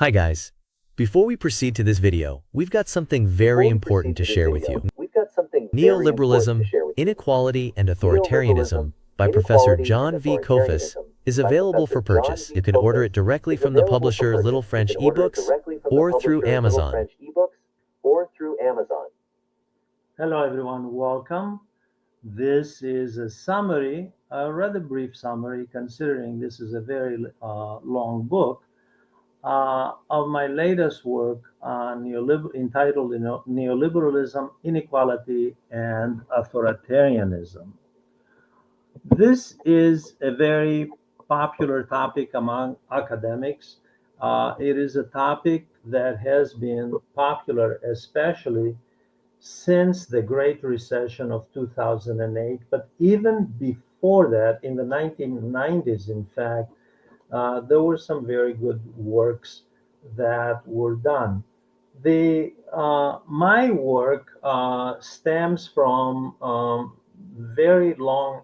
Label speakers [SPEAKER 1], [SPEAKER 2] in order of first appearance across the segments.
[SPEAKER 1] Hi guys. Before we proceed to this video, we've got something very important to share with you. Neoliberalism, Inequality and Authoritarianism by Professor Jon V. Kofas is available for purchase. You can order it directly from the publisher Little French eBooks or through Amazon.
[SPEAKER 2] Hello everyone, welcome. This is a summary, a rather brief summary, considering this is a very long book, of my latest work on entitled Neoliberalism, Inequality and Authoritarianism. This is a very popular topic among academics. It is a topic that has been popular, especially since the Great Recession of 2008, but even before that, in the 1990s, in fact, there were some very good works that were done. My work stems from very long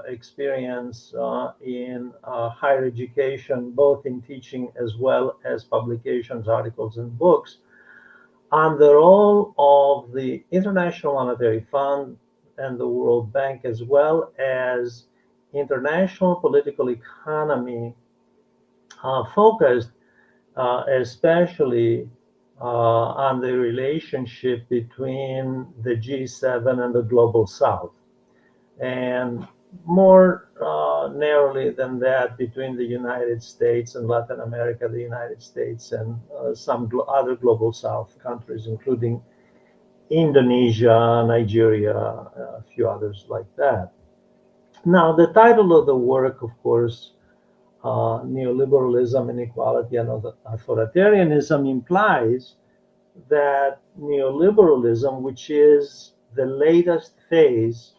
[SPEAKER 2] experience in higher education, both in teaching as well as publications, articles, and books on the role of the International Monetary Fund and the World Bank, as well as international political economy, focused especially on the relationship between the G7 and the Global South, and more narrowly than that, between the United States and Latin America, the United States and some other Global South countries, including Indonesia, Nigeria, a few others like that. Now, the title of the work, of course, Neoliberalism, Inequality, and Authoritarianism, implies that neoliberalism, which is the latest phase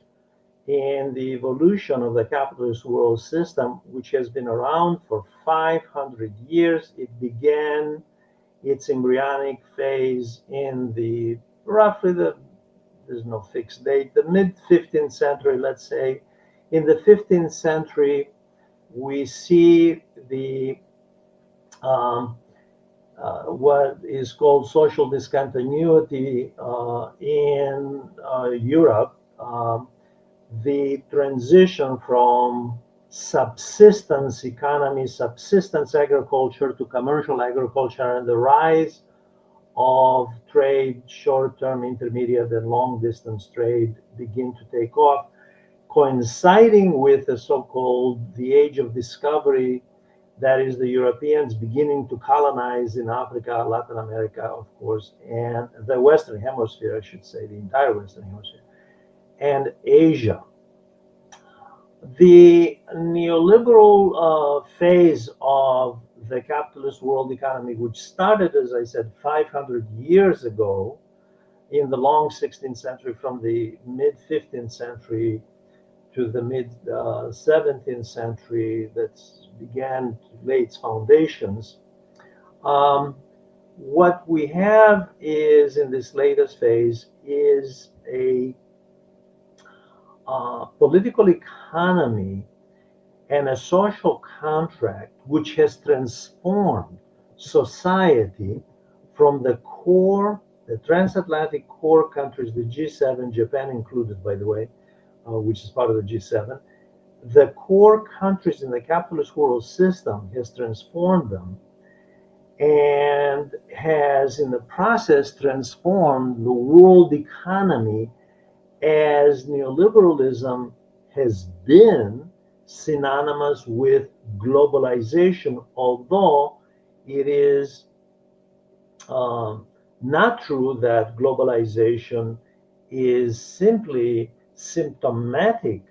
[SPEAKER 2] in the evolution of the capitalist world system, which has been around for 500 years. It began its embryonic phase in there's no fixed date, the mid 15th century, let's say. In the 15th century, we see what is called social discontinuity in Europe. The transition from subsistence economy, subsistence agriculture, to commercial agriculture, and the rise of trade, short-term, intermediate, and long-distance trade begin to take off, coinciding with the so-called the age of discovery, that is the Europeans beginning to colonize in Africa, Latin America, of course, and the Western Hemisphere, I should say, the entire Western Hemisphere, and Asia. The neoliberal phase of the capitalist world economy, which started, as I said, 500 years ago in the long 16th century, from the mid 15th century to the mid 17th century, that began to lay its foundations. What we have is, in this latest phase, is a political economy and a social contract which has transformed society from the core, the transatlantic core countries, the G7, Japan included, by the way, which is part of the G7. The core countries in the capitalist world system has transformed them and has, in the process, transformed the world economy, as neoliberalism has been synonymous with globalization, although it is not true that globalization is simply symptomatic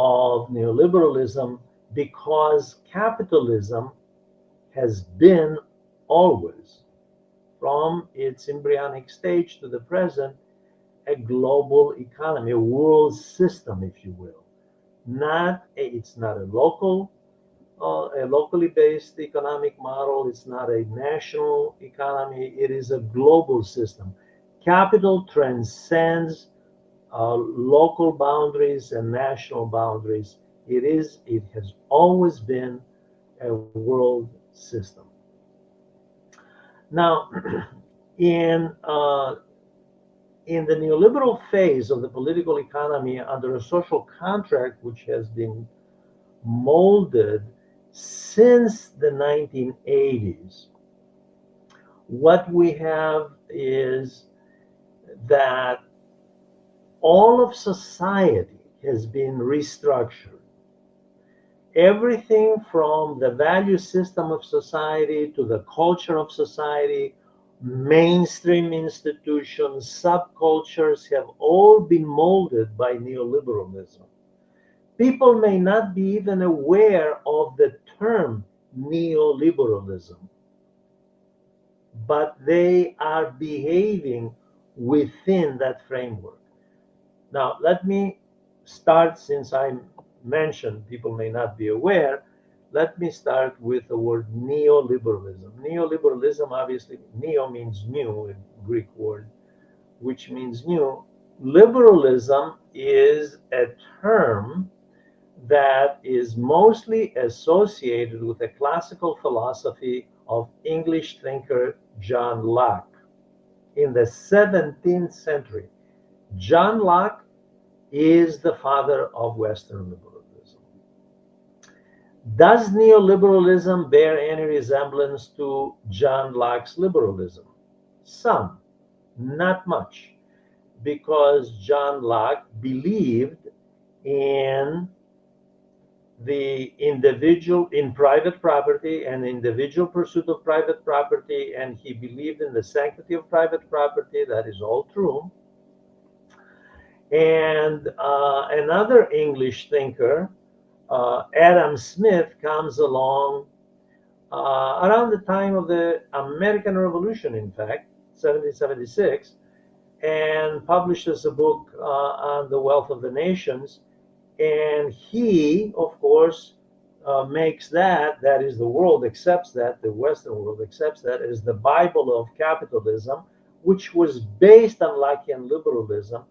[SPEAKER 2] of neoliberalism, because capitalism has been always, from its embryonic stage to the present, a global economy, a world system, if you will. It's not a locally based economic model. It's not a national economy. It is a global system. Capital transcends local boundaries and national boundaries. It has always been a world system. Now, in in the neoliberal phase of the political economy under a social contract which has been molded since the 1980s, what we have is that all of society has been restructured. Everything from the value system of society to the culture of society, mainstream institutions, subcultures have all been molded by neoliberalism. People may not be even aware of the term neoliberalism, but they are behaving within that framework. Now, let me start, since I mentioned people may not be aware, let me start with the word neoliberalism. Neoliberalism, obviously, neo means new, a Greek word, which means new. Liberalism is a term that is mostly associated with the classical philosophy of English thinker John Locke in the 17th century. John Locke is the father of Western liberalism. Does neoliberalism bear any resemblance to John Locke's liberalism? Some, not much, because John Locke believed in the individual, in private property and individual pursuit of private property, and he believed in the sanctity of private property. That is all true. And another English thinker, Adam Smith, comes along around the time of the American Revolution, in fact, 1776, and publishes a book on the wealth of the nations. And he, of course, makes that is, the world accepts that, the Western world accepts that as the Bible of capitalism, which was based on Lockean liberalism,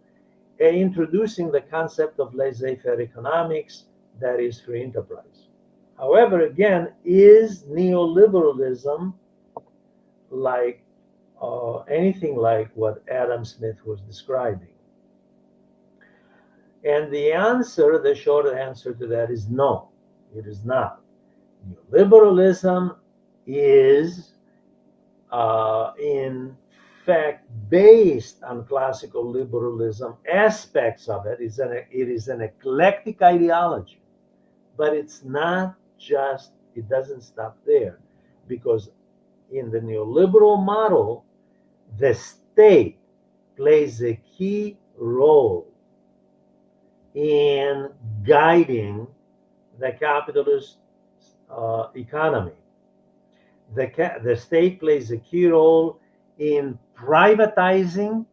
[SPEAKER 2] introducing the concept of laissez-faire economics, that is, free enterprise. However, again, is neoliberalism like anything like what Adam Smith was describing? And the answer, the short answer to that is no, it is not. Neoliberalism is, in fact, based on classical liberalism. Aspects of it is an eclectic ideology, but it's not just, it doesn't stop there, because in the neoliberal model, the state plays a key role in guiding the capitalist economy. The state plays a key role in privatizing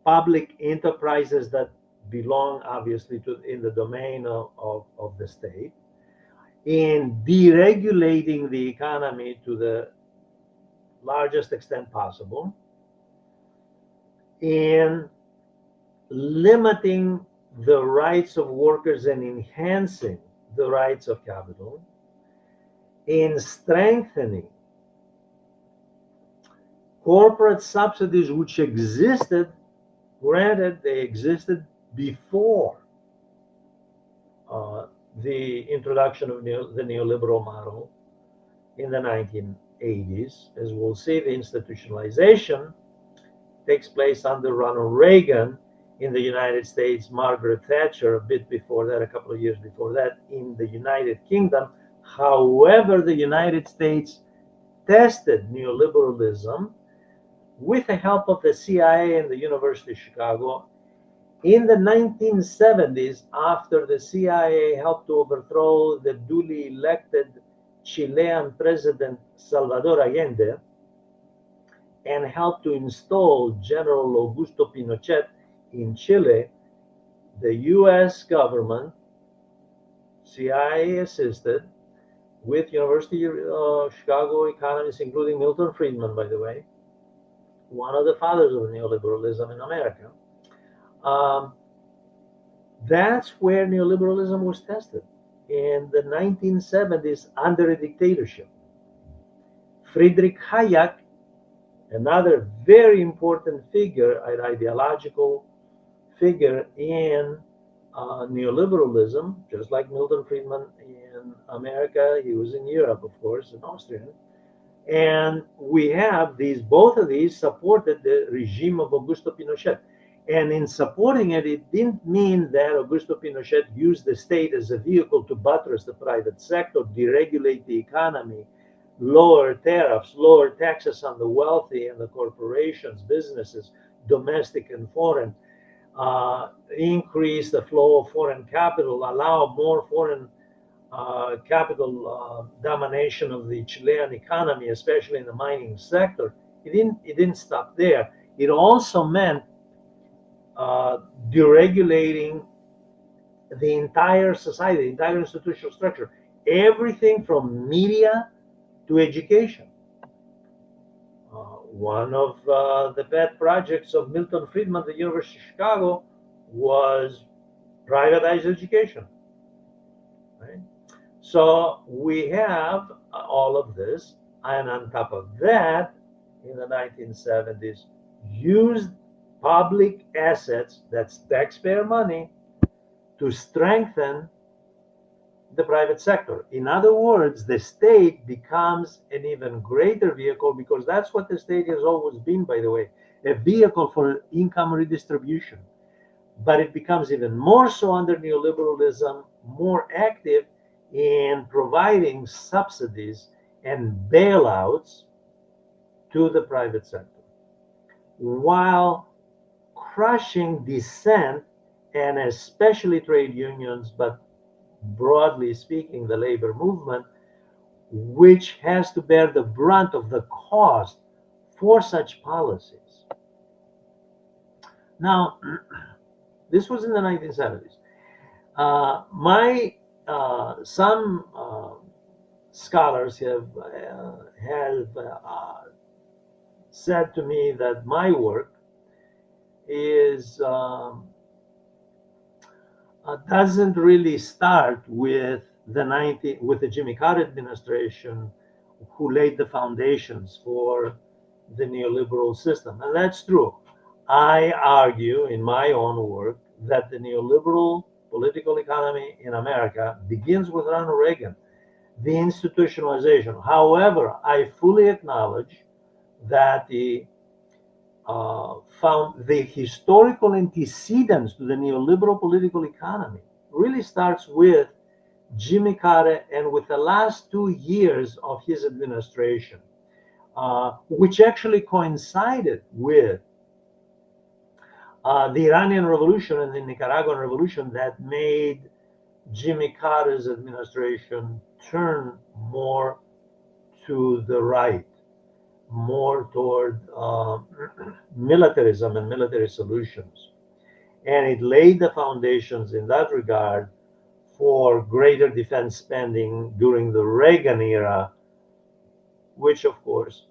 [SPEAKER 2] public enterprises that belong, obviously, to in the domain of the state, in deregulating the economy to the largest extent possible, in limiting the rights of workers and enhancing the rights of capital, in strengthening corporate subsidies which existed. Granted, they existed before the introduction of the neoliberal model in the 1980s. As we'll see, the institutionalization takes place under Ronald Reagan in the United States, Margaret Thatcher a bit before that, a couple of years before that, in the United Kingdom. However, the United States tested neoliberalism with the help of the CIA and the University of Chicago in the 1970s, after the CIA helped to overthrow the duly elected Chilean president Salvador Allende and helped to install General Augusto Pinochet in Chile. The US government, CIA assisted, with University of Chicago economists, including Milton Friedman, by the way, one of the fathers of neoliberalism in America. That's where neoliberalism was tested. in the 1970s under a dictatorship. Friedrich Hayek, another very important figure, an ideological figure in neoliberalism, just like Milton Friedman in America. He was in Europe, of course, an Austrian. And we have these, both of these supported the regime of Augusto Pinochet. And in supporting it, it didn't mean that Augusto Pinochet used the state as a vehicle to buttress the private sector, deregulate the economy, lower tariffs, lower taxes on the wealthy and the corporations, businesses, domestic and foreign, increase the flow of foreign capital, allow more foreign capital domination of the Chilean economy, especially in the mining sector. It didn't stop there. It also meant deregulating the entire society, the entire institutional structure, everything from media to education. One of the pet projects of Milton Friedman at the University of Chicago was privatized education. Right? So we have all of this, and on top of that, in the 1970s, used public assets, that's taxpayer money, to strengthen the private sector. In other words, the state becomes an even greater vehicle, because that's what the state has always been, by the way, a vehicle for income redistribution. But it becomes even more so under neoliberalism, more active in providing subsidies and bailouts to the private sector, while crushing dissent, and especially trade unions, but broadly speaking, the labor movement, which has to bear the brunt of the cost for such policies. Now, this was in the 1970s. Some scholars have said to me that my work is doesn't really start with the Jimmy Carter administration, who laid the foundations for the neoliberal system, and that's true. I argue in my own work that the neoliberal political economy in America begins with Ronald Reagan, the institutionalization. However, I fully acknowledge that the historical antecedents to the neoliberal political economy really starts with Jimmy Carter and with the last 2 years of his administration, which actually coincided with the Iranian Revolution and the Nicaraguan Revolution that made Jimmy Carter's administration turn more to the right, more toward militarism and military solutions. And it laid the foundations in that regard for greater defense spending during the Reagan era, which of course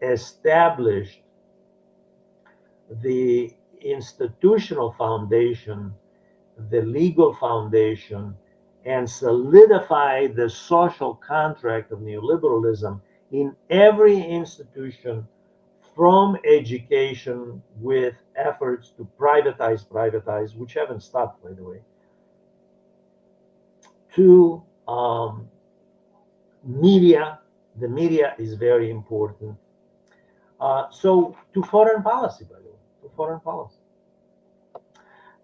[SPEAKER 2] established the institutional foundation, the legal foundation, and solidified the social contract of neoliberalism in every institution, from education, with efforts to privatize, which haven't stopped, by the way, to media. The media is very important. So to foreign policy, by the way, to foreign policy.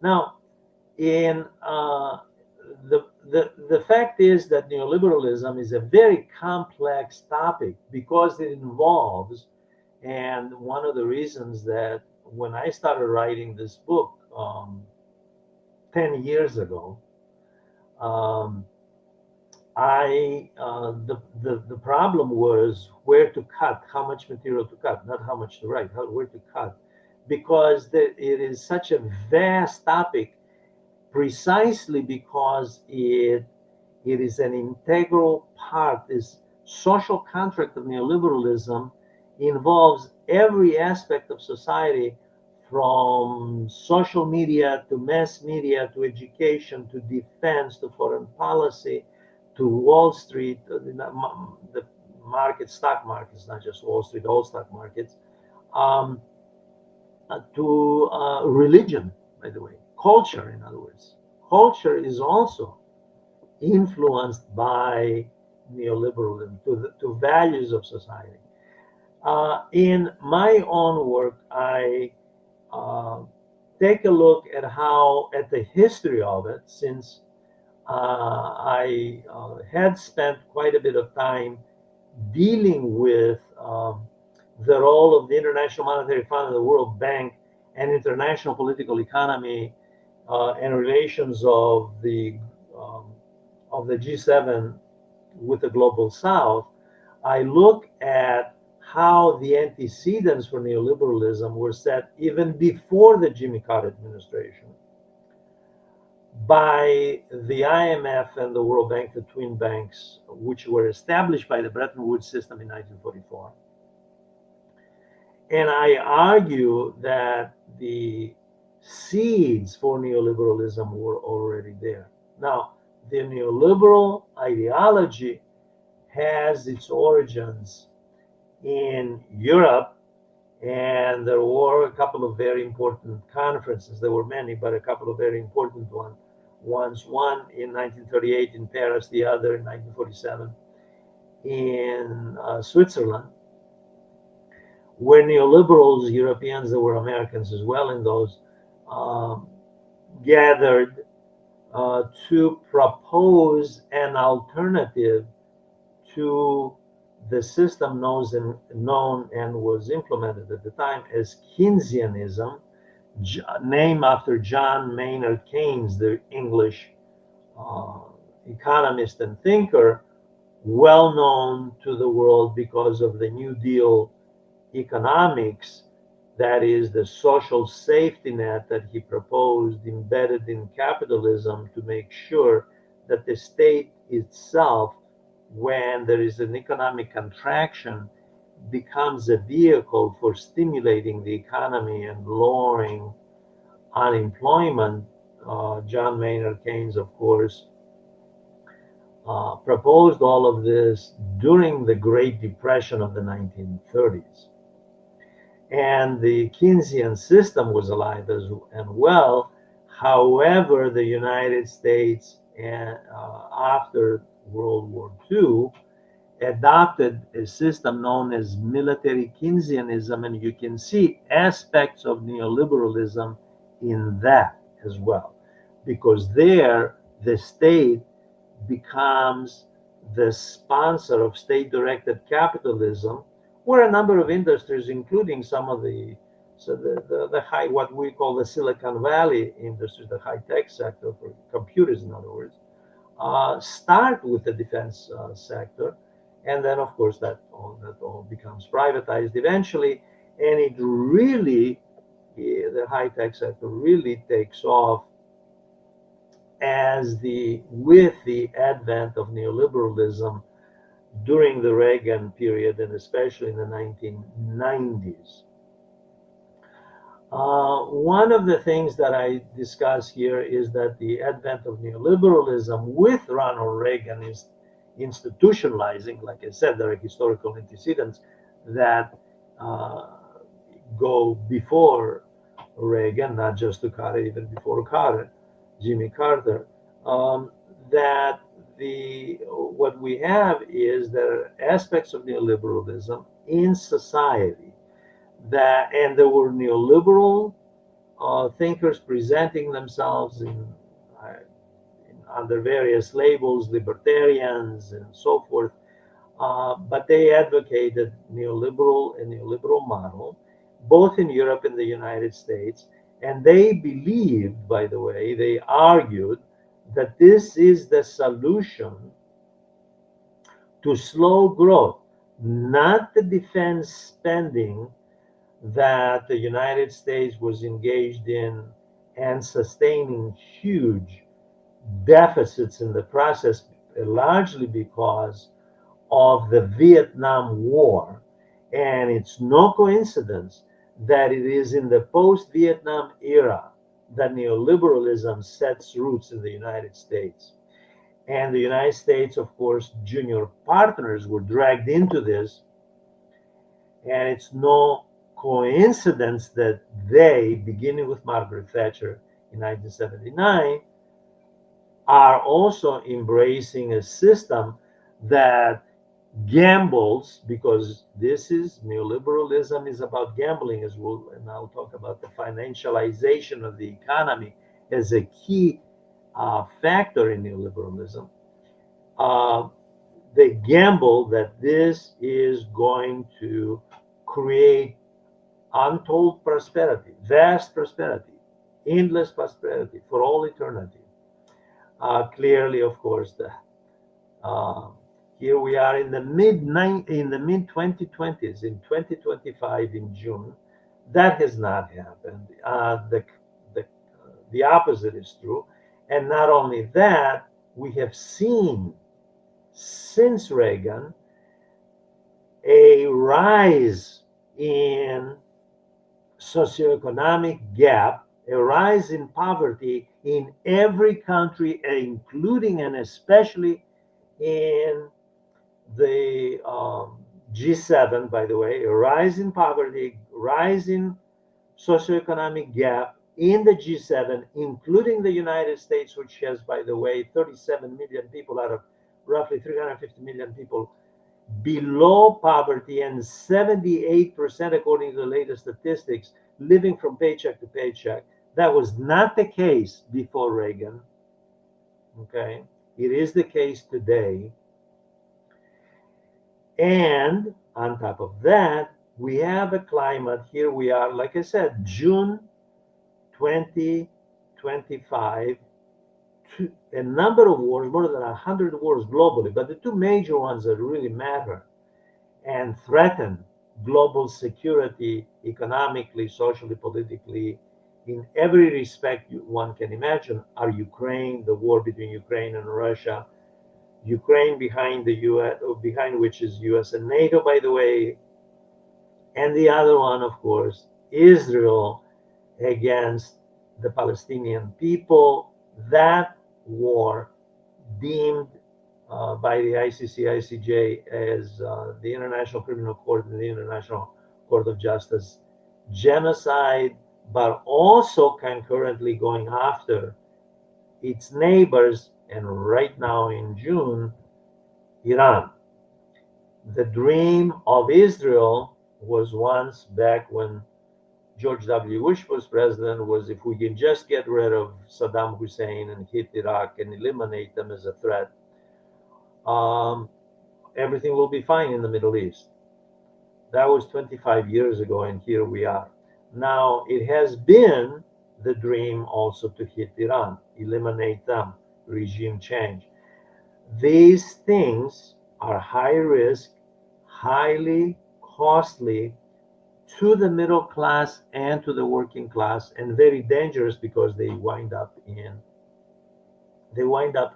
[SPEAKER 2] Now, in the fact is that neoliberalism is a very complex topic, because it involves, and one of the reasons that when I started writing this book 10 years ago, the problem was where to cut, how much material to cut, not how much to write, where to cut, because it is such a vast topic, precisely because it is an integral part. This social contract of neoliberalism involves every aspect of society, from social media to mass media to education to defense to foreign policy to Wall Street, the stock markets, not just Wall Street, all stock markets, um, to religion, by the way, culture, in other words. Culture is also influenced by neoliberalism to values of society. In my own work, I uh, take a look at the history of it, since I had spent quite a bit of time dealing with the role of the International Monetary Fund and the World Bank and international political economy and relations um, of the G7 with the global South. I look at how the antecedents for neoliberalism were set even before the Jimmy Carter administration by the IMF and the World Bank, the twin banks, which were established by the Bretton Woods system in 1944. And I argue that the seeds for neoliberalism were already there. Now, the neoliberal ideology has its origins in Europe, and there were a couple of very important conferences. There were many, but a couple of very important ones. One in 1938 in Paris, the other in 1947 in Switzerland, where neoliberals, Europeans, there were Americans as well in those, um, gathered to propose an alternative to the system known and was implemented at the time as Keynesianism, named after John Maynard Keynes, the English uh, economist and thinker, well known to the world because of the New Deal economics, that is, the social safety net that he proposed embedded in capitalism to make sure that the state itself, when there is an economic contraction, becomes a vehicle for stimulating the economy and lowering unemployment. John Maynard Keynes, of course, proposed all of this during the Great Depression of the 1930s. And the Keynesian system was alive and well. However, the United States, after World War II, adopted a system known as military Keynesianism, and you can see aspects of neoliberalism in that as well, because there the state becomes the sponsor of state-directed capitalism, where a number of industries, including some of the high, what we call the Silicon Valley industries, the high-tech sector for computers, in other words, start with the defense sector, and then of course that all becomes privatized eventually, and it really, the high-tech sector really takes off with the advent of neoliberalism during the Reagan period, and especially in the 1990s. One of the things that I discuss here is that the advent of neoliberalism with Ronald Reagan is institutionalizing. Like I said, there are historical antecedents that go before Reagan, not just to Carter, even before Carter, Jimmy Carter. That what we have is there are aspects of neoliberalism in society and there were neoliberal thinkers presenting themselves under various labels, libertarians and so forth, but they advocated a neoliberal model, both in Europe and the United States, and they believed, by the way, they argued that this is the solution to slow growth, not the defense spending that the United States was engaged in and sustaining huge deficits in the process, largely because of the Vietnam War. And it's no coincidence that it is in the post-Vietnam era that neoliberalism sets roots in the United States. And the United States, of course, junior partners were dragged into this. And it's no coincidence that they, beginning with Margaret Thatcher in 1979, are also embracing a system that gambles, because this is neoliberalism is about gambling as well, and I'll talk about the financialization of the economy as a key factor in neoliberalism. uh, they gamble that this is going to create untold prosperity, vast prosperity, endless prosperity for all eternity. Clearly, of course, uh, here we are in the mid 2020s, in 2025 in June. That has not happened. The the opposite is true, and not only that, we have seen since Reagan a rise in socioeconomic gap, a rise in poverty in every country, including and especially in the G7, by the way, a rise in poverty, rise in socioeconomic gap in the G7, including the United States, which has, by the way, 37 million people out of roughly 350 million people below poverty, and 78%, according to the latest statistics, living from paycheck to paycheck. That was not the case before Reagan. Okay. It is the case today. And on top of that, we have a climate. Here we are, like I said, June 2025, a number of wars, more than 100 wars globally, but the two major ones that really matter and threaten global security economically, socially, politically, in every respect one can imagine, are Ukraine, the war between Ukraine and Russia, Ukraine behind the US, behind which is US and NATO, by the way, and the other one, of course, Israel against the Palestinian people. That war deemed by the ICC, ICJ as the International Criminal Court and the International Court of Justice genocide, but also concurrently going after its neighbors, and right now in June, Iran. The dream of Israel was once, back when George W. Bush was president, was if we can just get rid of Saddam Hussein and hit Iraq and eliminate them as a threat, um, everything will be fine in the Middle East. That was 25 years ago, and here we are. Now, it has been the dream also to hit Iran, eliminate them, regime change. These things are high risk, highly costly to the middle class and to the working class, and very dangerous because they wind up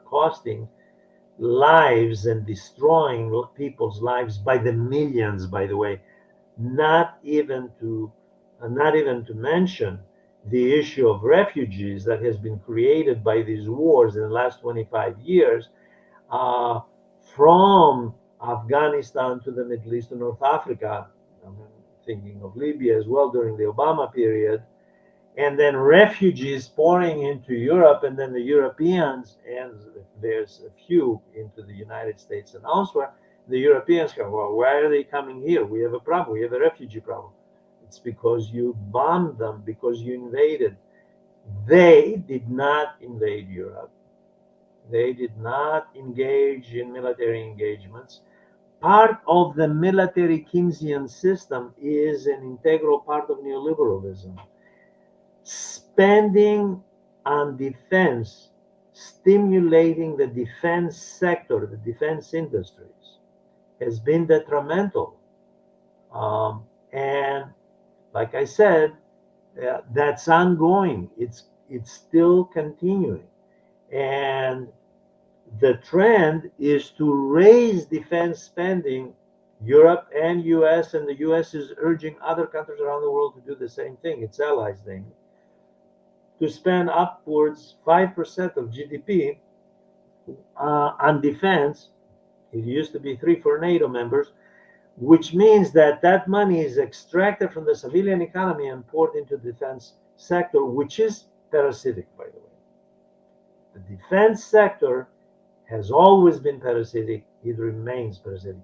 [SPEAKER 2] costing lives and destroying people's lives by the millions, by the way. Not even to mention the issue of refugees that has been created by these wars in the last 25 years, uh, from Afghanistan to the Middle East to North Africa. I'm thinking of Libya as well during the Obama period, and then refugees pouring into Europe, and then the Europeans, and there's a few into the United States and elsewhere. The Europeans go, well, why are they coming here? We have a problem. We have a refugee problem. It's because you bombed them, because you invaded. They did not invade Europe. They did not engage in military engagements. Part of the military Keynesian system is an integral part of neoliberalism. Spending on defense, stimulating the defense sector, the defense industries, has been detrimental. And like I said, that's ongoing. It's still continuing. And the trend is to raise defense spending Europe and US, and the US is urging other countries around the world to do the same thing, its allies thing, to spend upwards 5% of GDP on defense. It used to be 3 for NATO members, which means that that money is extracted from the civilian economy and poured into the defense sector, which is parasitic, by the way. The defense sector has always been parasitic. It remains parasitic.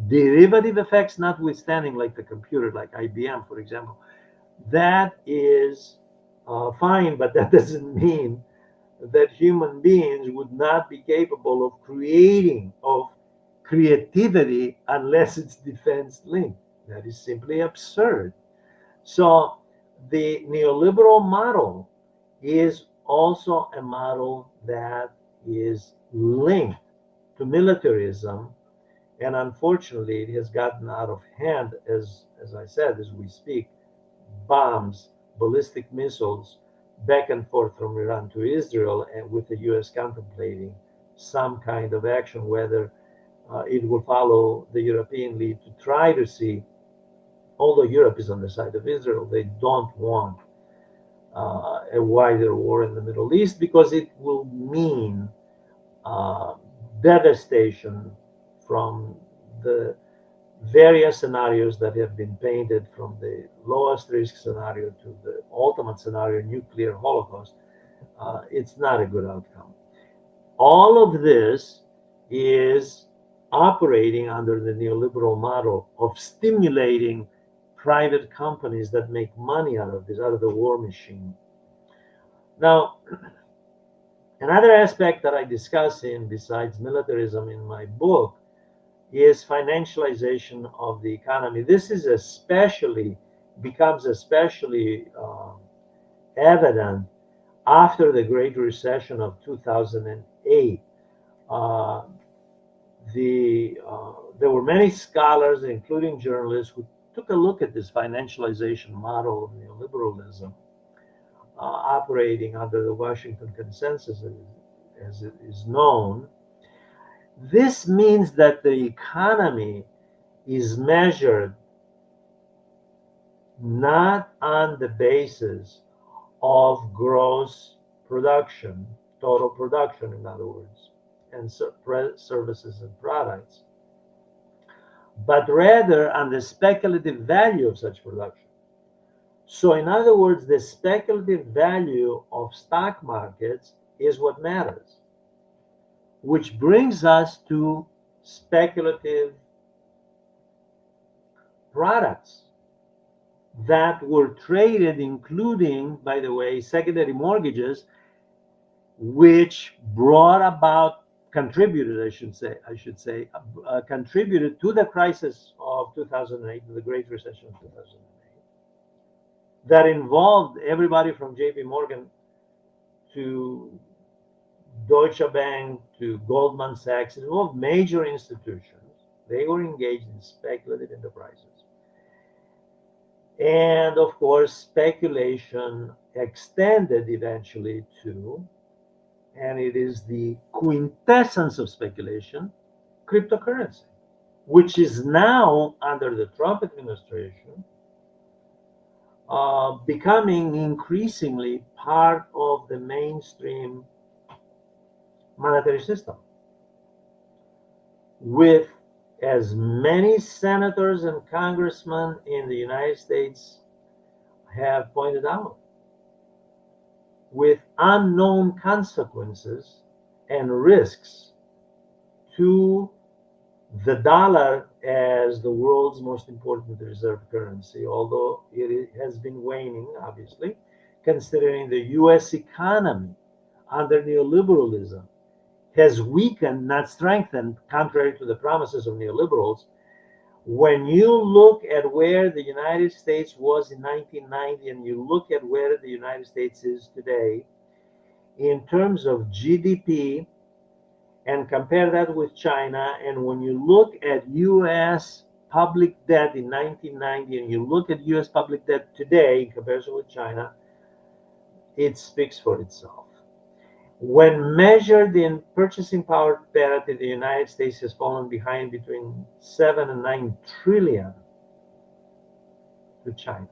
[SPEAKER 2] Derivative effects notwithstanding, like the computer, like IBM, for example, that is fine, but that doesn't mean that human beings would not be capable of creativity unless it's defense linked. That is simply absurd. So the neoliberal model is also a model that is linked to militarism, and unfortunately it has gotten out of hand, as I said, as we speak. Bombs, ballistic missiles back and forth from Iran to Israel, and with the US contemplating some kind of action, whether it will follow the European lead to try to see, although Europe is on the side of Israel, they don't want a wider war in the Middle East because it will mean uh, devastation from the various scenarios that have been painted, from the lowest risk scenario to the ultimate scenario, nuclear holocaust. It's not a good outcome. All of this is operating under the neoliberal model of stimulating private companies that make money out of this, out of the war machine. Now, another aspect that I discuss in, besides militarism, in my book is financialization of the economy. This is becomes especially evident after the Great Recession of 2008. Uh, there were many scholars, including journalists, who took a look at this financialization model of neoliberalism operating under the Washington Consensus, as it is known. This means that the economy is measured not on the basis of gross production, total production, in other words, and services and products, but rather on the speculative value of such production. So, in other words, the speculative value of stock markets is what matters, which brings us to speculative products that were traded, including, by the way, secondary mortgages, which brought about, contributed, contributed to the crisis of 2008, to the Great Recession of 2008, that involved everybody from J.P. Morgan to Deutsche Bank to Goldman Sachs. It involved major institutions. They were engaged in speculative enterprises. And of course, speculation extended eventually to, and it is the quintessence of speculation, cryptocurrency, which is now, under the Trump administration, becoming increasingly part of the mainstream monetary system, with as many senators and congressmen in the United States have pointed out, with unknown consequences and risks to the dollar as the world's most important reserve currency, although it has been waning, obviously, considering the US economy under neoliberalism has weakened, not strengthened, contrary to the promises of neoliberals. When you look at where the United States was in 1990 and you look at where the United States is today in terms of GDP, and compare that with China, and when you look at US public debt in 1990 and you look at US public debt today in comparison with China, it speaks for itself. When measured in purchasing power parity, the United States has fallen behind between 7 and 9 trillion to China.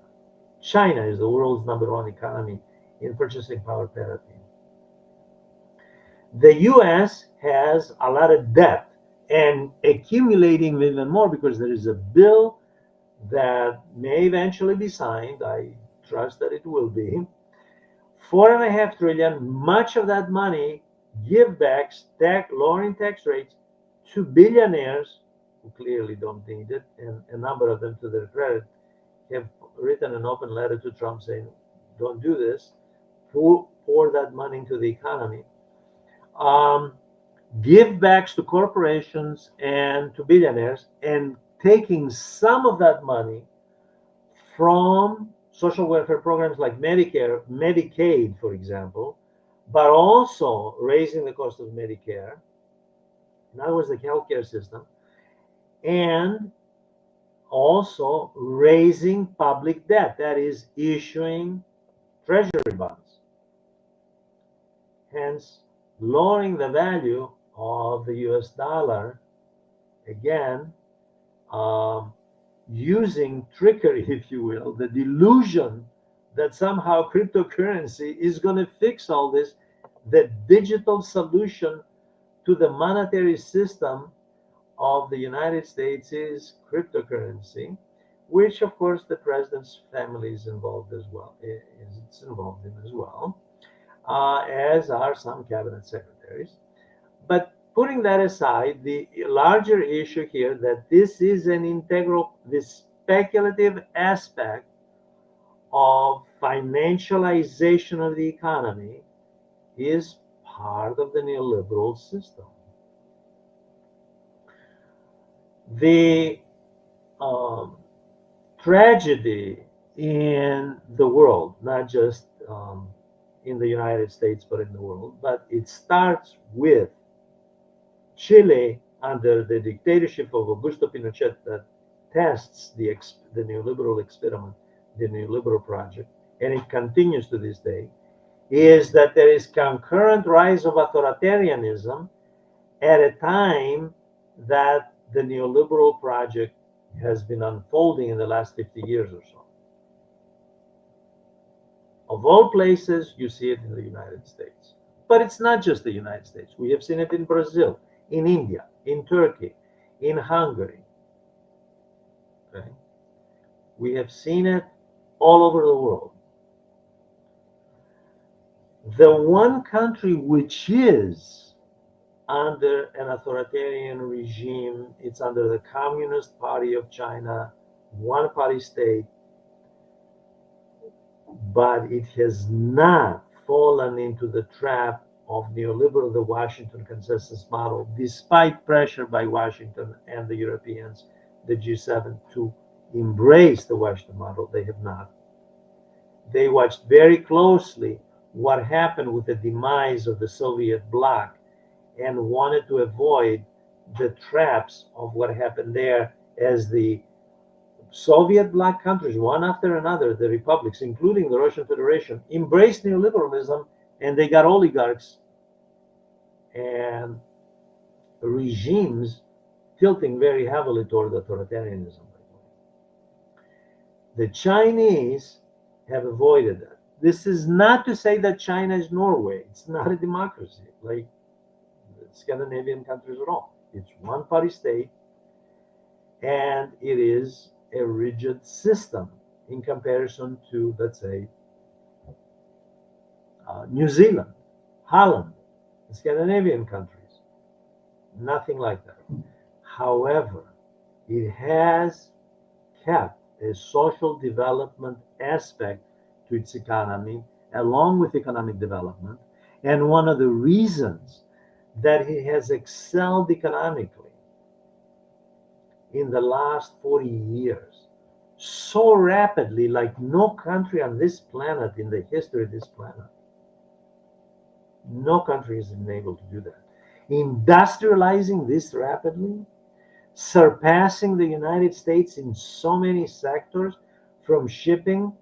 [SPEAKER 2] China is the world's #1 economy in purchasing power parity. The US has a lot of debt and accumulating even more because there is a bill that may eventually be signed. I trust that it will be. 4.5 trillion, much of that money give backs, lowering tax rates to billionaires who clearly don't need it, and a number of them, to their credit, have written an open letter to Trump saying, don't do this, pour that money into the economy. Give backs to corporations and to billionaires, and taking some of that money from social welfare programs like Medicare, Medicaid, for example, but also raising the cost of Medicare, in other words, the healthcare system, and also raising public debt, that is, issuing treasury bonds, hence lowering the value of the US dollar, again, using trickery, if you will, the delusion that somehow cryptocurrency is going to fix all this. The digital solution to the monetary system of the United States is cryptocurrency, which of course the president's family is involved as well. It's involved in as well, as are some cabinet secretaries. But putting that aside, the larger issue here that this is an integral, this speculative aspect of financialization of the economy is part of the neoliberal system. The tragedy in the world, not just in the United States, but in the world, but it starts with Chile under the dictatorship of Augusto Pinochet that tests the neoliberal experiment, the neoliberal project, and it continues to this day, is that there is concurrent rise of authoritarianism at a time that the neoliberal project has been unfolding in the last 50 years or so. Of all places, you see it in the United States. But it's not just the United States. We have seen it in Brazil, in India, in Turkey, in Hungary. Okay? We have seen it all over the world. The one country which is under an authoritarian regime, it's under the Communist Party of China, one-party state, but it has not fallen into the trap of neoliberal, the Washington consensus model, despite pressure by Washington and the Europeans, the G7, to embrace the Washington model. They have not. They watched very closely what happened with the demise of the Soviet bloc and wanted to avoid the traps of what happened there as the Soviet bloc countries, one after another, the republics, including the Russian Federation, embraced neoliberalism, and they got oligarchs and regimes tilting very heavily toward authoritarianism. The Chinese have avoided that. This is not to say that China is Norway. It's not a democracy like the Scandinavian countries at all. It's one-party state, and it is a rigid system in comparison to, let's say, New Zealand, Holland, the Scandinavian countries. Nothing like that. However, it has kept a social development aspect to its economy, along with economic development. And one of the reasons that it has excelled economically in the last 40 years so rapidly, like no country on this planet, in the history of this planet, no country has been able to do that. Industrializing this rapidly, surpassing the United States in so many sectors, from shipping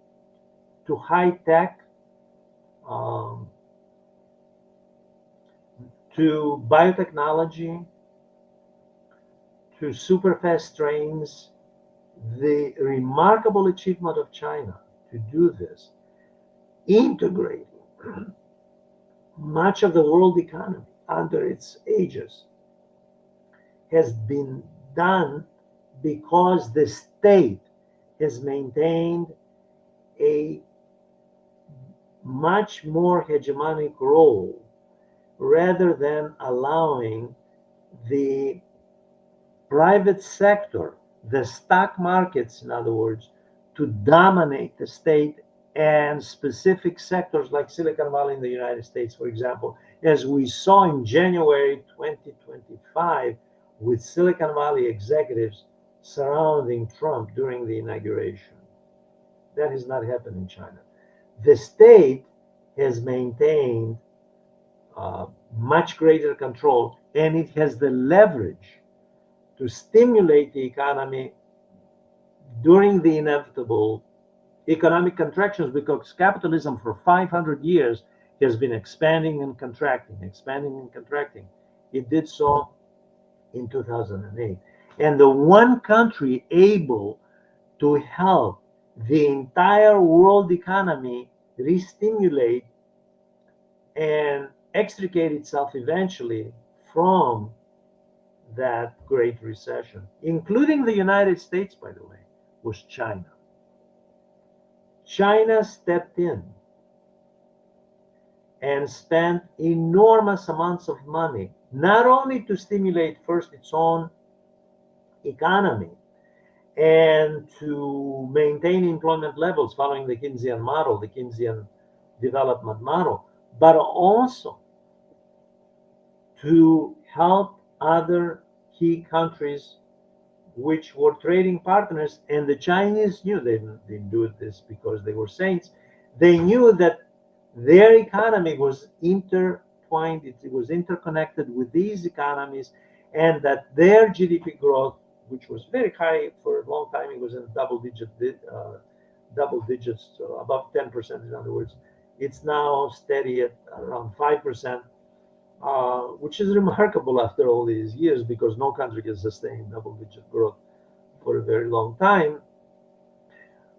[SPEAKER 2] to high tech, to biotechnology, to super fast trains. The remarkable achievement of China to do this, integrating much of the world economy under its aegis, has been done because the state has maintained a much more hegemonic role rather than allowing the private sector, the stock markets, in other words, to dominate the state and specific sectors like Silicon Valley in the United States, for example, as we saw in January 2025 with Silicon Valley executives surrounding Trump during the inauguration. That has not happened in China. The state has maintained much greater control, and it has the leverage to stimulate the economy during the inevitable economic contractions, because capitalism for 500 years has been expanding and contracting, expanding and contracting. It did so in 2008. And the one country able to help the entire world economy re-stimulate and extricate itself eventually from that great recession, including the United States, by the way, was China. China stepped in and spent enormous amounts of money, not only to stimulate first its own economy and to maintain employment levels following the Keynesian model, the Keynesian development model, but also to help other key countries which were trading partners. And the Chinese knew, they didn't do this because they were saints, they knew that their economy was intertwined, it was interconnected with these economies, and that their GDP growth, which was very high for a long time, it was in double digits, so above 10%, in other words. It's now steady at around 5%, which is remarkable after all these years, because no country can sustain double-digit growth for a very long time.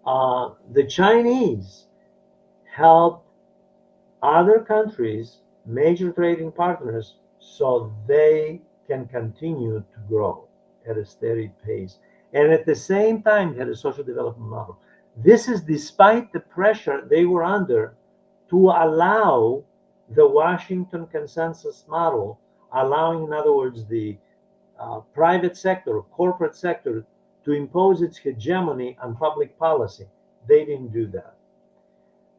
[SPEAKER 2] The Chinese helped other countries, major trading partners, so they can continue to grow at a steady pace, and at the same time had a social development model. This is despite the pressure they were under to allow the Washington consensus model, allowing, in other words, the private sector, corporate sector, to impose its hegemony on public policy. They didn't do that.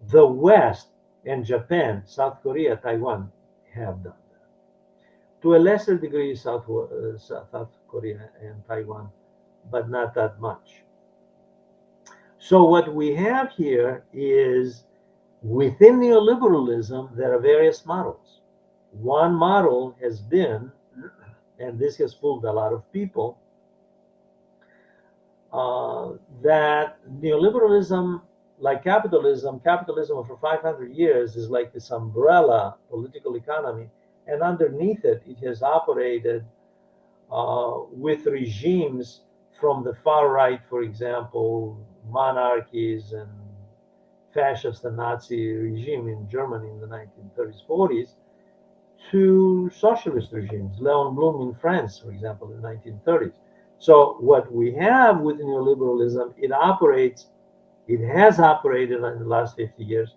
[SPEAKER 2] The West and Japan, South Korea, Taiwan have done that. To a lesser degree, South Korea and Taiwan, but not that much. So what we have here is, within neoliberalism, there are various models. One model has been, and this has fooled a lot of people, that neoliberalism, like capitalism for 500 years is like this umbrella political economy, and underneath it, it has operated with regimes from the far right, for example, monarchies and fascist and Nazi regime in Germany in the 1930s, 40s, to socialist regimes, Leon Blum in France, for example, in the 1930s. So what we have with neoliberalism, it has operated in the last 50 years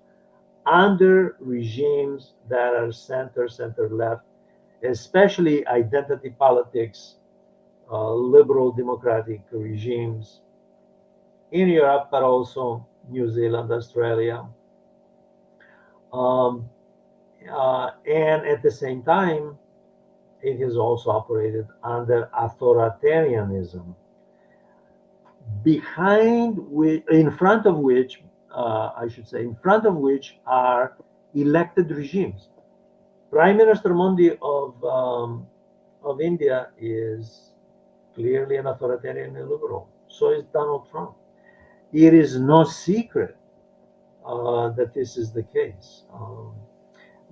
[SPEAKER 2] under regimes that are center-left, especially identity politics, liberal democratic regimes in Europe, but also New Zealand, Australia. And at the same time, it has also operated under authoritarianism, in front of which are elected regimes. Prime Minister Modi of India is clearly an authoritarian and liberal. So is Donald Trump. It is no secret that this is the case.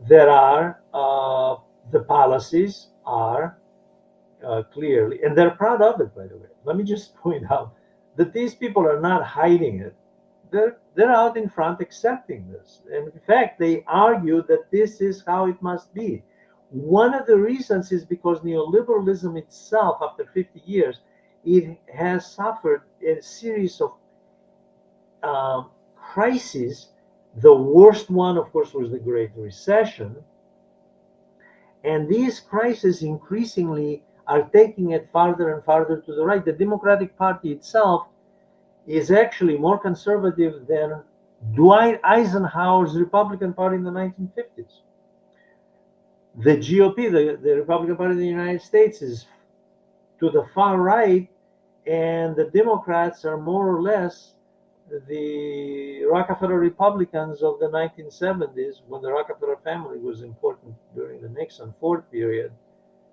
[SPEAKER 2] There are The policies are clearly, and they're proud of it, by the way. Let me just point out that these people are not hiding it. They're out in front accepting this. And in fact, they argue that this is how it must be. One of the reasons is because neoliberalism itself, after 50 years, it has suffered a series of crises. The worst one, of course, was the Great Recession. And these crises increasingly are taking it farther and farther to the right. The Democratic Party itself is actually more conservative than Dwight Eisenhower's Republican Party in the 1950s. The GOP, the Republican Party of the United States, is to the far right, and the Democrats are more or less the Rockefeller Republicans of the 1970s, when the Rockefeller family was important during the Nixon-Ford period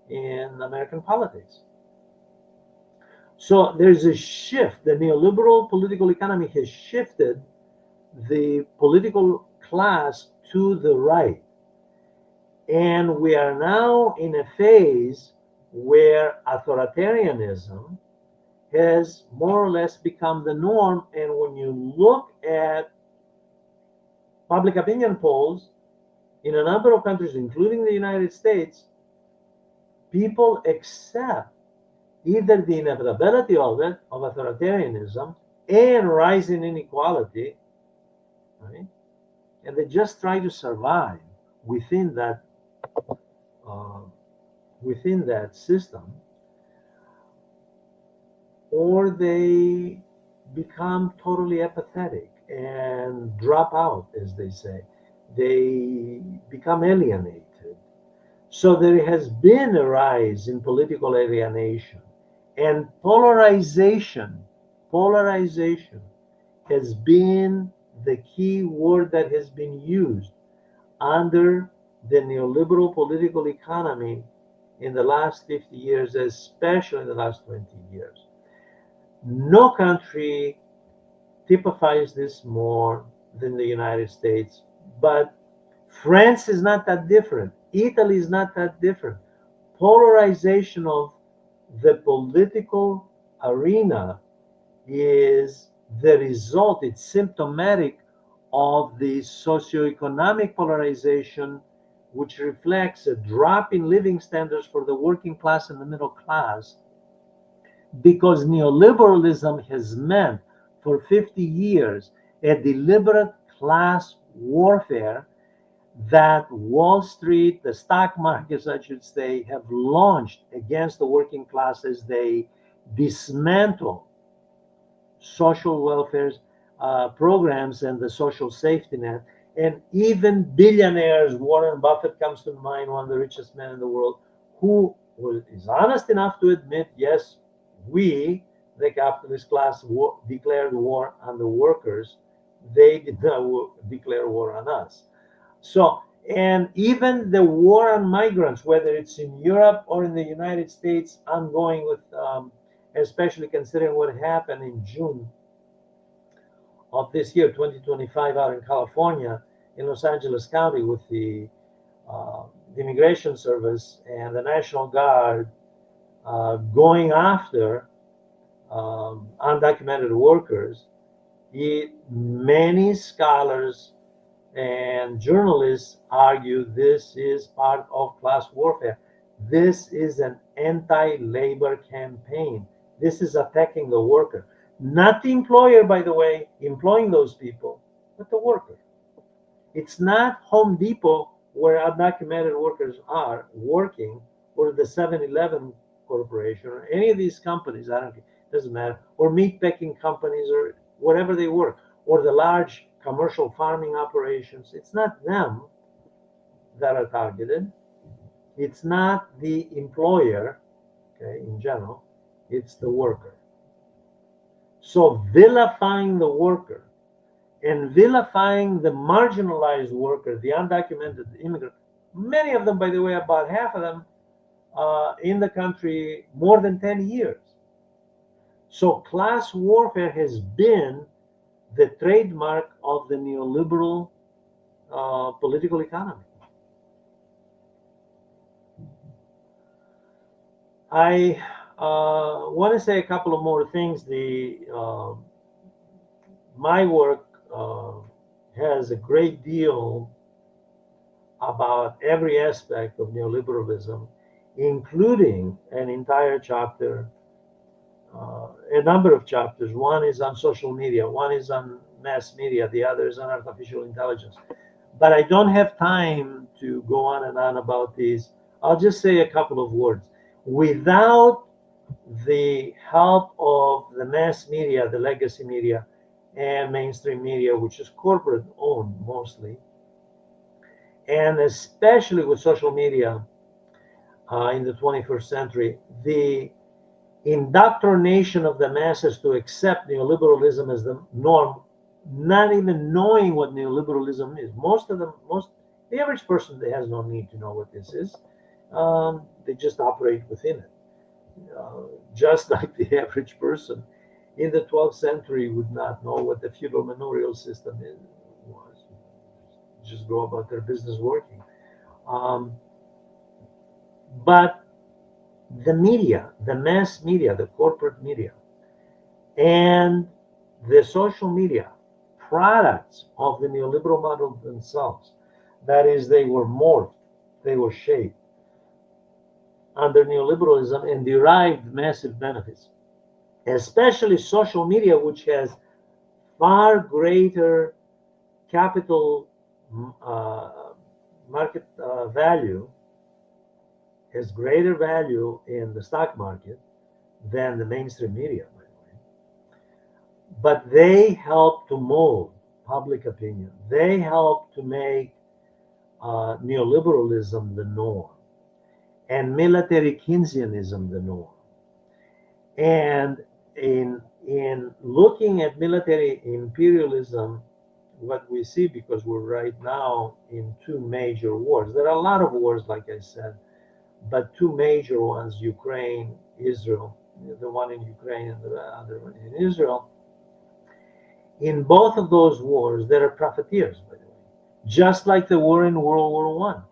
[SPEAKER 2] in American politics. So there's a shift. The neoliberal political economy has shifted the political class to the right. And we are now in a phase where authoritarianism has more or less become the norm. And when you look at public opinion polls in a number of countries, including the United States, people accept either the inevitability of it, of authoritarianism, and rising inequality, right? And they just try to survive within that system, or they become totally apathetic and drop out, as they say. They become alienated. So there has been a rise in political alienation, and polarization. Polarization has been the key word that has been used under the neoliberal political economy in the last 50 years, especially in the last 20 years. No country typifies this more than the United States, but France is not that different. Italy is not that different. Polarization of the political arena is the result, it's symptomatic of the socioeconomic polarization, which reflects a drop in living standards for the working class and the middle class, because neoliberalism has meant for 50 years a deliberate class warfare that Wall Street, the stock markets, I should say, have launched against the working class as they dismantle social welfare programs and the social safety net. And even billionaires, Warren Buffett comes to mind, one of the richest men in the world, who is honest enough to admit, yes, we, the capitalist class, declared war on the workers. They did not declare war on us. So, and even the war on migrants, whether it's in Europe or in the United States, ongoing with, especially considering what happened in June of this year, 2025, out in California, in Los Angeles County, with the Immigration Service and the National Guard going after undocumented workers. Many scholars and journalists argue this is part of class warfare. This is an anti-labor campaign. This is attacking the worker. Not the employer, by the way, employing those people, but the worker. It's not Home Depot, where undocumented workers are working, or the 7-Eleven Corporation, or any of these companies, I don't care, doesn't matter, or meat packing companies, or whatever they work, or the large commercial farming operations. It's not them that are targeted. It's not the employer, okay, in general, it's the worker. So vilifying the worker and vilifying the marginalized worker, the undocumented immigrant, many of them, by the way, about half of them in the country more than 10 years. So class warfare has been the trademark of the neoliberal political economy. I want to say a couple of more things. My work has a great deal about every aspect of neoliberalism, including an entire chapter, a number of chapters. One is on social media, one is on mass media, the other is on artificial intelligence. But I don't have time to go on and on about these. I'll just say a couple of words. Without the help of the mass media, the legacy media, and mainstream media, which is corporate owned mostly, and especially with social media in the 21st century, the indoctrination of the masses to accept neoliberalism as the norm, not even knowing what neoliberalism is. The average person has no need to know what this is. They just operate within it. Just like the average person in the 12th century would not know what the feudal manorial system was. Just go about their business working. Um, but the media, the mass media, the corporate media, and the social media, products of the neoliberal model themselves, that is, they were morphed, they were shaped under neoliberalism and derived massive benefits, especially social media, which has far greater capital uh, market value, has greater value in the stock market than the mainstream media, by the way. But they help to mold public opinion. They help to make neoliberalism the norm and military Keynesianism the norm. And in looking at military imperialism, what we see, because we're right now in two major wars. There are a lot of wars, like I said, but two major ones: Ukraine, Israel. The one in Ukraine and the other one in Israel. In both of those wars, there are profiteers, by the way, just like the war in World War One.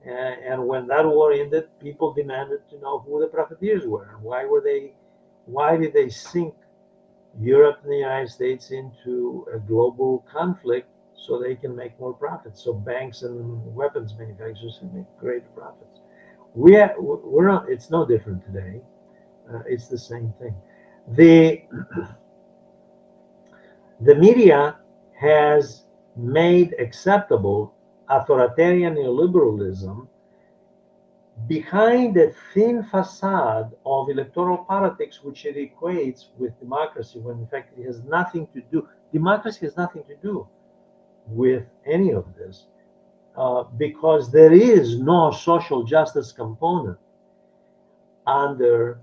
[SPEAKER 2] And when that war ended, people demanded to know who the profiteers were and why did they sink Europe and the United States into a global conflict so they can make more profits. So banks and weapons manufacturers can make greater profits. We're not. It's no different today. It's the same thing. The the media has made acceptable authoritarian neoliberalism behind a thin facade of electoral politics, which it equates with democracy, when in fact it has nothing to do. Democracy has nothing to do with any of this, because there is no social justice component under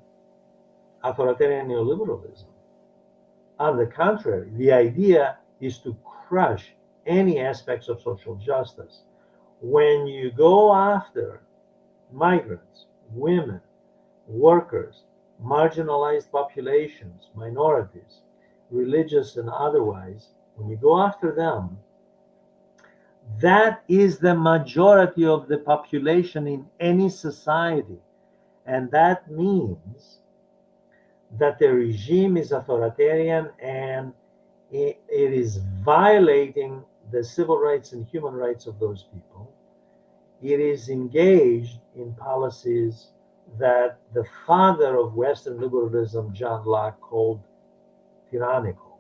[SPEAKER 2] authoritarian neoliberalism. On the contrary, the idea is to crush any aspects of social justice. When you go after migrants, women, workers, marginalized populations, minorities, religious and otherwise, when you go after them, that is the majority of the population in any society. And that means that the regime is authoritarian and it is violating the civil rights and human rights of those people. It is engaged in policies that the father of Western liberalism, John Locke, called tyrannical.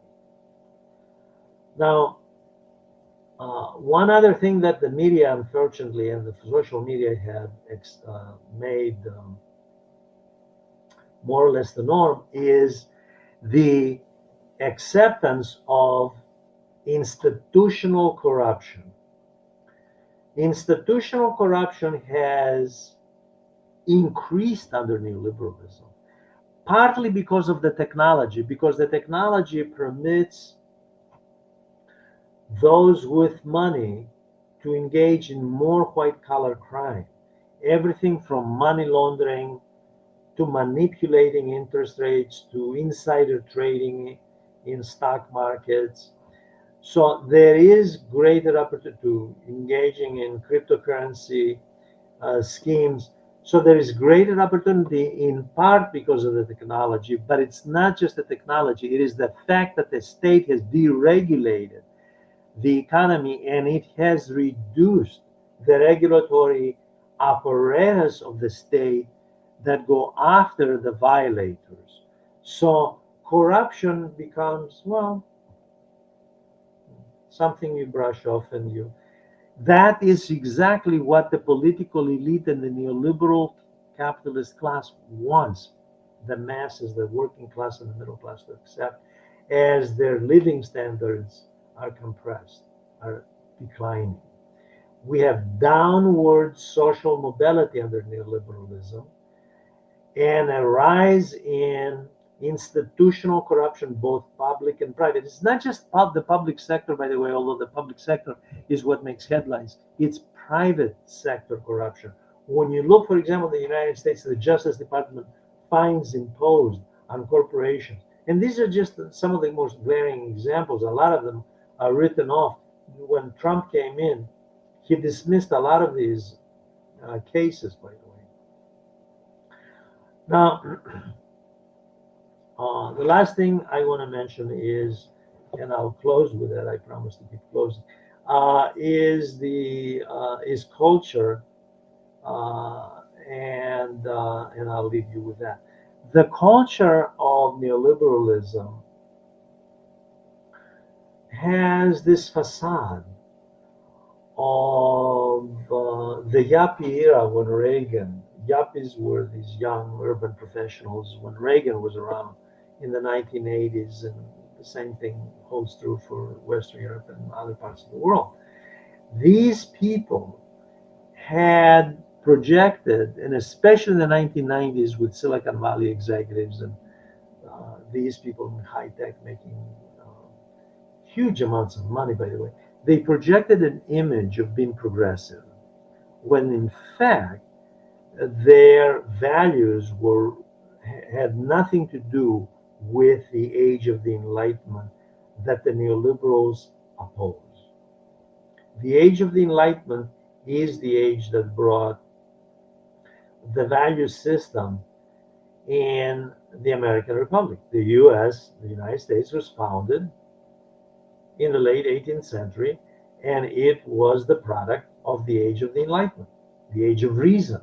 [SPEAKER 2] Now, one other thing that the media, unfortunately, and the social media have made more or less the norm is the acceptance of institutional corruption. Institutional corruption has increased under neoliberalism, partly because of the technology, because the technology permits those with money to engage in more white-collar crime. Everything from money laundering to manipulating interest rates to insider trading in stock markets. So there is greater opportunity to engaging in cryptocurrency schemes. So there is greater opportunity in part because of the technology, but it's not just the technology, it is the fact that the state has deregulated the economy and it has reduced the regulatory apparatus of the state that go after the violators. So corruption becomes, well, something you brush off and you. That is exactly what the political elite and the neoliberal capitalist class wants the masses, the working class and the middle class to accept as their living standards are compressed, are declining. We have downward social mobility under neoliberalism and a rise in institutional corruption, both public and private. It's not just the public sector, by the way, although the public sector is what makes headlines. It's private sector corruption. When you look, for example, in the United States, the Justice Department fines imposed on corporations. And these are just some of the most glaring examples. A lot of them are written off. When Trump came in, he dismissed a lot of these cases, by the way. Now, the last thing I want to mention is, and I'll close with that. I promise to keep closing. Is culture, and I'll leave you with that. The culture of neoliberalism has this facade of the yuppie era when Reagan. Yuppies were these young urban professionals when Reagan was around in the 1980s, and the same thing holds true for Western Europe and other parts of the world. These people had projected, and especially in the 1990s with Silicon Valley executives and these people in high tech making huge amounts of money, by the way, they projected an image of being progressive, when in fact their values had nothing to do with the age of the Enlightenment that the neoliberals oppose. The age of the Enlightenment is the age that brought the value system in the American Republic. The US, the United States, was founded in the late 18th century, and it was the product of the age of the Enlightenment, the age of reason.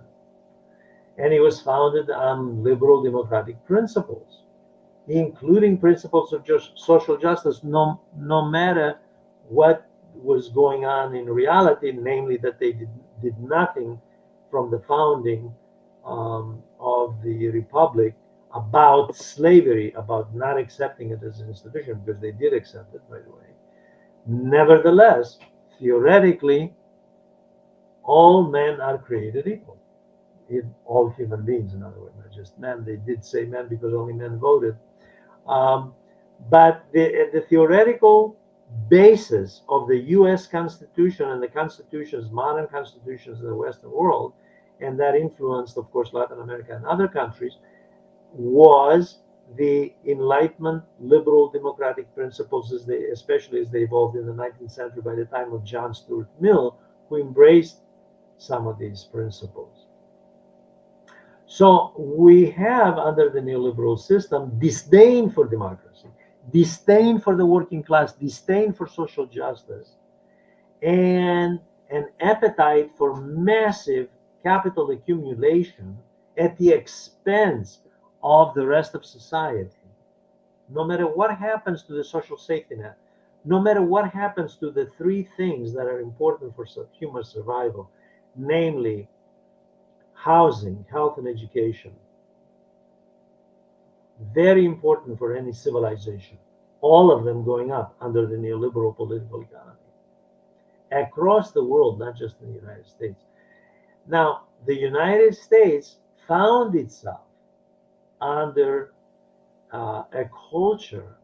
[SPEAKER 2] And it was founded on liberal democratic principles, including principles of social justice, no matter what was going on in reality, namely that they did nothing from the founding of the Republic about slavery, about not accepting it as an institution, because they did accept it, by the way. Nevertheless, theoretically, all men are created equal. All human beings, in other words, not just men. They did say men because only men voted. But the theoretical basis of the U.S. Constitution and the constitutions, modern constitutions in the Western world, and that influenced, of course, Latin America and other countries, was the Enlightenment, liberal democratic principles, especially as they evolved in the 19th century by the time of John Stuart Mill, who embraced some of these principles. So we have, under the neoliberal system, disdain for democracy, disdain for the working class, disdain for social justice, and an appetite for massive capital accumulation at the expense of the rest of society. No matter what happens to the social safety net, no matter what happens to the three things that are important for human survival, namely housing, health, and education, very important for any civilization, all of them going up under the neoliberal political economy across the world, not just in the United States. Now, the United States found itself under a culture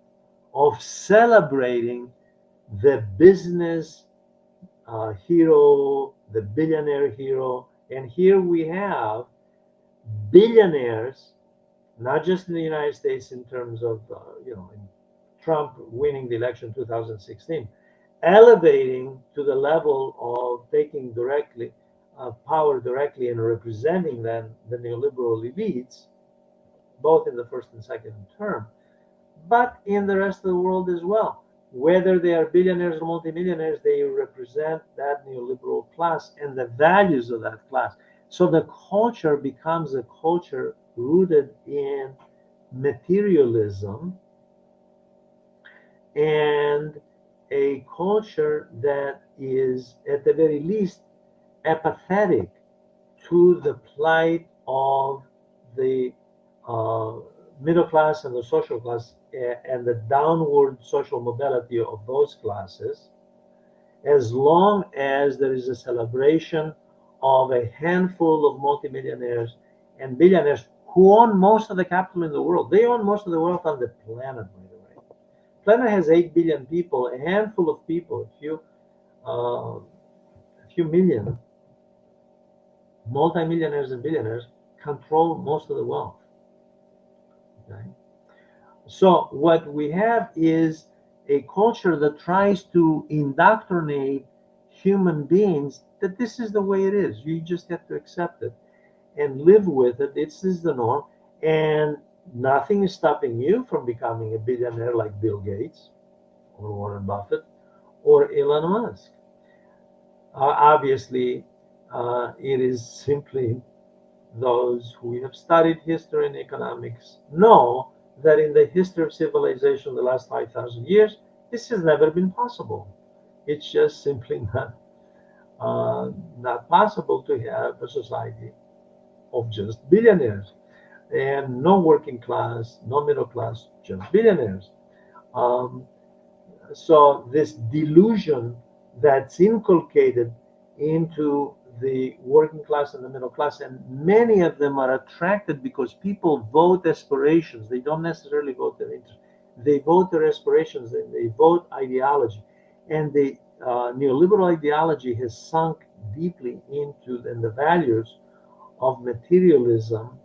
[SPEAKER 2] of celebrating the business hero, the billionaire hero. And here we have billionaires, not just in the United States in terms of, in Trump winning the election in 2016, elevating to the level of taking directly power directly and representing then the neoliberal elites, both in the first and second term, but in the rest of the world as well. Whether they are billionaires or multimillionaires, they represent that neoliberal class and the values of that class. So the culture becomes a culture rooted in materialism and a culture that is, at the very least, apathetic to the plight of the uh, middle class and the social class and the downward social mobility of those classes, as long as there is a celebration of a handful of multimillionaires and billionaires who own most of the capital in the world. They own most of the wealth on the planet, by the way. Planet has 8 billion people. A handful of people, a few million multimillionaires and billionaires control most of the wealth. Okay? So what we have is a culture that tries to indoctrinate human beings that this is the way it is. You just have to accept it and live with it. This is the norm. And nothing is stopping you from becoming a billionaire like Bill Gates or Warren Buffett or Elon Musk. Obviously, it is simply those who have studied history and economics know that in the history of civilization the last 5,000 years, this has never been possible. It's just simply not possible to have a society of just billionaires and no working class, no middle class, just billionaires. Um, so this delusion that's inculcated into the working class and the middle class, and many of them are attracted because people vote aspirations. They don't necessarily vote their interest. They vote their aspirations and they vote ideology. And the neoliberal ideology has sunk deeply into the values of materialism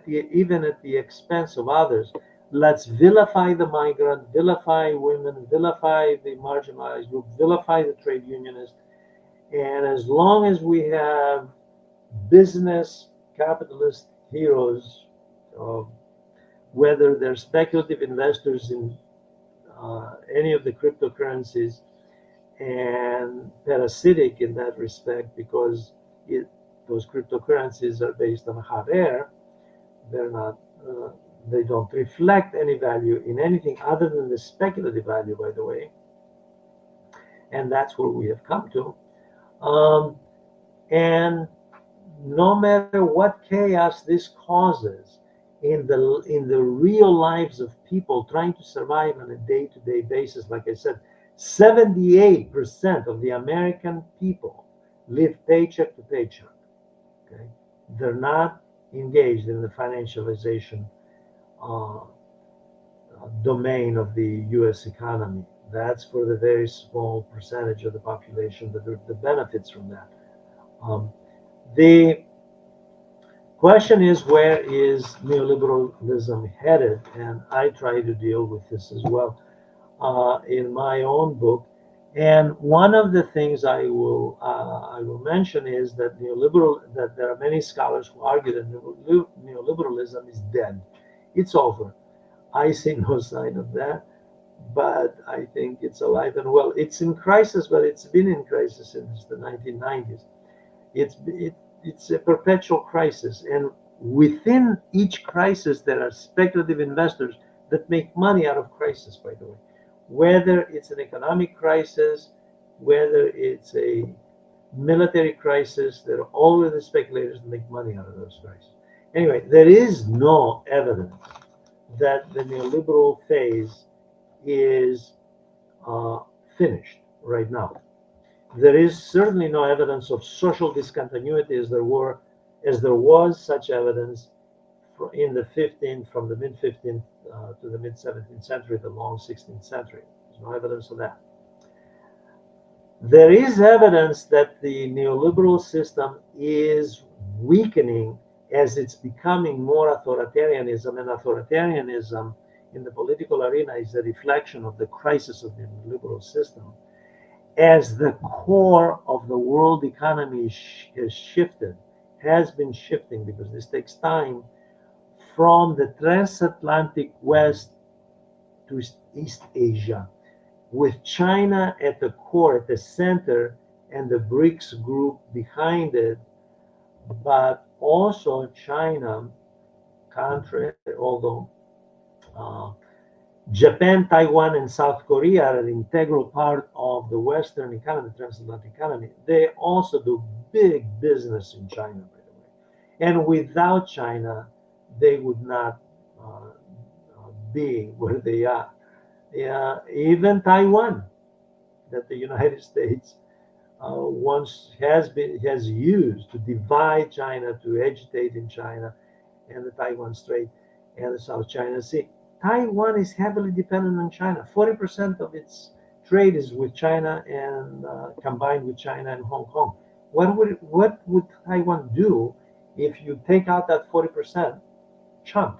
[SPEAKER 2] even at the expense of others. Let's vilify the migrant, vilify women, vilify the marginalized group, vilify the trade unionist. And as long as we have business capitalist heroes, uh, whether they're speculative investors in any of the cryptocurrencies and parasitic in that respect because those cryptocurrencies are based on hot air, they're not, they don't reflect any value in anything other than the speculative value, by the way. And that's where we have come to. And no matter what chaos this causes in the real lives of people trying to survive on a day-to-day basis, like I said, 78% of the American people live paycheck to paycheck. Okay, they're not engaged in the financialization domain of the U.S. economy. That's for the very small percentage of the population that benefits from that. The question is, where is neoliberalism headed? And I try to deal with this as well in my own book. And one of the things I will mention is that there are many scholars who argue that neoliberalism is dead. It's over. I see no sign of that, but I think it's alive and well. It's in crisis, but it's been in crisis since the 1990s. It's a perpetual crisis, and within each crisis, there are speculative investors that make money out of crisis. By the way, whether it's an economic crisis, whether it's a military crisis, there are always the speculators that make money out of those crises. Anyway, there is no evidence that the neoliberal phase is finished right now. There is certainly no evidence of social discontinuity as there was such evidence in the 15th, from the mid 15th to the mid 17th century, the long 16th century. There's no evidence of that. There is evidence that the neoliberal system is weakening as it's becoming more authoritarianism, and authoritarianism in the political arena is a reflection of the crisis of the neoliberal system. as the core of the world economy has shifted, has been shifting, because this takes time, from the transatlantic West to East Asia, with China at the core, at the center, and the BRICS group behind it. But also China, contrary, although uh, Japan, Taiwan, and South Korea are an integral part of the Western economy, transatlantic economy. They also do big business in China, by the way. And without China, they would not be where they are. Yeah, even Taiwan, that the United States once has used to divide China, to agitate in China, and the Taiwan Strait and the South China Sea. Taiwan is heavily dependent on China. 40% of its trade is with China, and combined with China and Hong Kong. What would Taiwan do if you take out that 40% chunk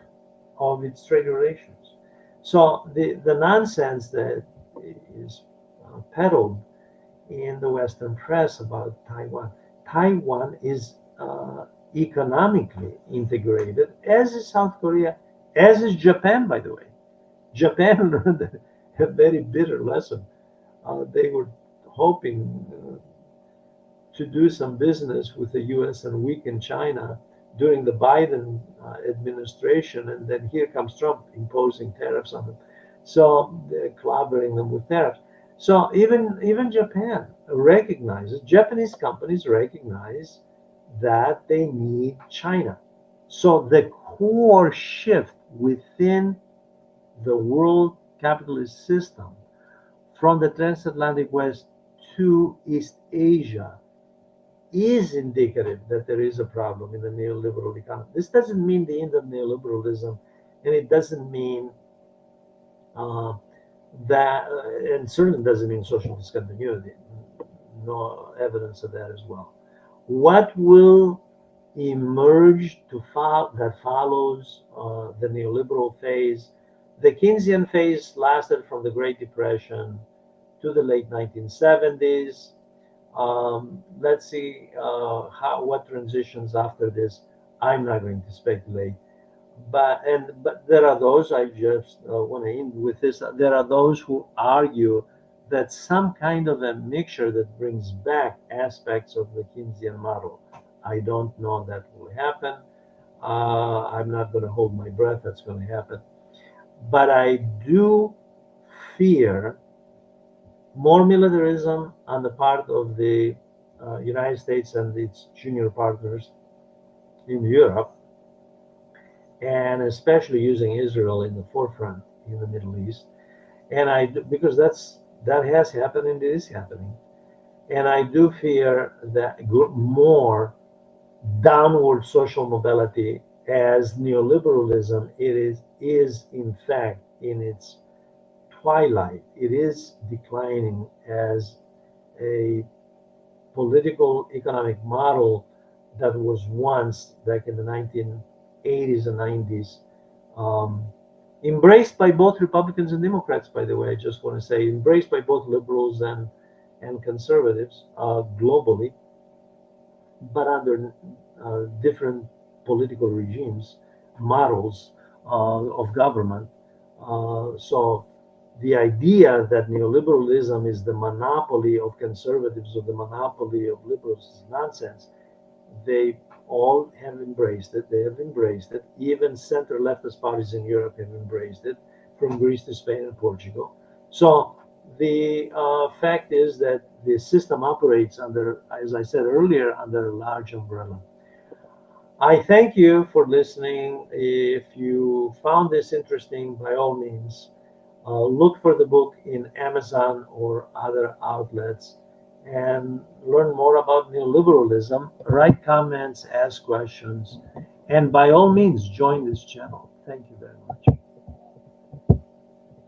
[SPEAKER 2] of its trade relations? So the nonsense that is peddled in the Western press about Taiwan. Taiwan is economically integrated, as is South Korea, as is Japan, by the way. Japan learned a very bitter lesson. They were hoping to do some business with the US and weaken China during the Biden administration, and then here comes Trump imposing tariffs on them. So they're clobbering them with tariffs. So even Japan recognizes, Japanese companies recognize that they need China. So the core shift within the world capitalist system from the transatlantic West to East Asia is indicative that there is a problem in the neoliberal economy. This doesn't mean the end of neoliberalism, and it doesn't mean uh, and certainly doesn't mean social discontinuity. No evidence of that as well. What will emerge that follows the neoliberal phase? The Keynesian phase lasted from the Great Depression to the late 1970s. Let's see what transitions after this. I'm not going to speculate, but there are those, I just want to end with this. There are those who argue that some kind of a mixture that brings back aspects of the Keynesian model. I don't know that will happen. I'm not going to hold my breath that's going to happen. But I do fear more militarism on the part of the United States and its junior partners in Europe, and especially using Israel in the forefront in the Middle East. And because that has happened and it is happening. And I do fear that more downward social mobility, as neoliberalism is in fact in its twilight. It is declining as a political economic model that was once, back in the 1980s and 90s, um, embraced by both Republicans and Democrats, by the way. I just want to say, embraced by both liberals and conservatives globally, but under different political regimes, models of government. So the idea that neoliberalism is the monopoly of conservatives or the monopoly of liberals is nonsense. They all have embraced it. They have embraced it. Even center leftist parties in Europe have embraced it, from Greece to Spain and Portugal. So the fact is that the system operates under, as I said earlier, under a large umbrella. I thank you for listening. If you found this interesting, by all means, look for the book in Amazon or other outlets and learn more about neoliberalism. Write comments, ask questions, and by all means, join this channel. Thank you very much.